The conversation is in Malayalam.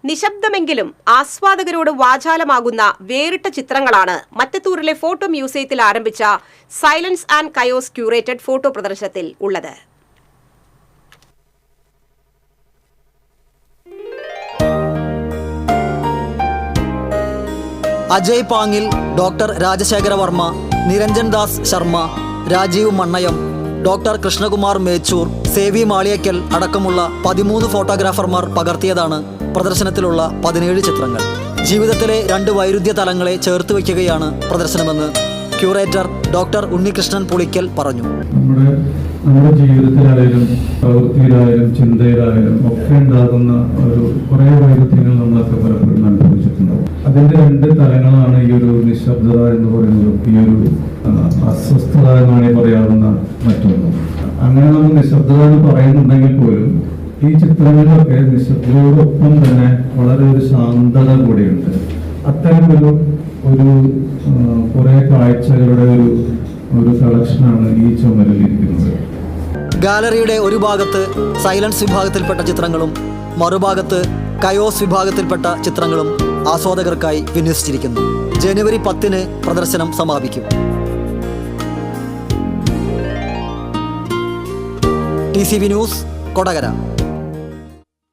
നിശബ്ദമെങ്കിലും ആസ്വാദകരോട് വാചാലമാകുന്ന വേറിട്ട ചിത്രങ്ങളാണ് മറ്റത്തൂരിലെ ഫോട്ടോ മ്യൂസിയത്തിൽ ആരംഭിച്ച silence and chaos curated photo പ്രദർശനത്തിൽ ഉള്ളത്. അജയ് പാങ്ങിൽ, ഡോക്ടർ രാജശേഖര വർമ്മ, നിരഞ്ജൻ ദാസ് ശർമ്മ, രാജീവ് മണ്ണയം, ഡോക്ടർ കൃഷ്ണകുമാർ മേച്ചൂർ, സേവി മാളിയക്കൽ അടക്കമുള്ള 13 ഫോട്ടോഗ്രാഫർമാർ പകർത്തിയതാണ് പ്രദർശനത്തിലുള്ള 17 ചിത്രങ്ങൾ. ജീവിതത്തിലെ 2 വൈരുദ്ധ്യ തലങ്ങളെ ചേർത്ത് വയ്ക്കുകയാണ് പ്രദർശനമെന്ന് ക്യൂറേറ്റർ ഡോക്ടർ ഉണ്ണികൃഷ്ണൻ പുളിക്കൽ പറഞ്ഞു. നമ്മുടെ ജീവിതത്തിലായാലും പ്രവൃത്തിയിലായാലും ചിന്തയിലായാലും ഒക്കെ ഉണ്ടാകുന്ന കുറേ വൈരുദ്ധ്യങ്ങൾ നമ്മളൊക്കെ പലപ്പോഴും അനുഭവിച്ചിട്ടുണ്ടാവും. അതിൻ്റെ 2 തലങ്ങളാണ് ഈ ഒരു നിശബ്ദത എന്ന് പറയുന്നത്, ഈ ഒരു അസ്വസ്ഥത എന്നാണ് പറയാവുന്ന മറ്റൊന്നും. അങ്ങനെ നമ്മൾ നിശബ്ദത എന്ന് പറയുന്നുണ്ടെങ്കിൽ പോലും ഈ ചിത്രങ്ങളിലൊക്കെ നിശബ്ദതയോടൊപ്പം തന്നെ വളരെ ഒരു ശാന്തത കൂടിയുണ്ട്. അത്തരം ഒരു കുറെ കാഴ്ചകളുടെ ഒരു കളക്ഷനാണ് ഈ ചുമരിൽ ഇരിക്കുന്നത്. ഗാലറിയുടെ ഒരു ഭാഗത്ത് സൈലൻസ് വിഭാഗത്തിൽപ്പെട്ട ചിത്രങ്ങളും മറുഭാഗത്ത് കയോസ് വിഭാഗത്തിൽപ്പെട്ട ചിത്രങ്ങളും ആസ്വാദകർക്കായി വിന്യസിച്ചിരിക്കുന്നു. ജനുവരി 10-ന് പ്രദർശനം സമാപിക്കും. TCV news, Kodakara.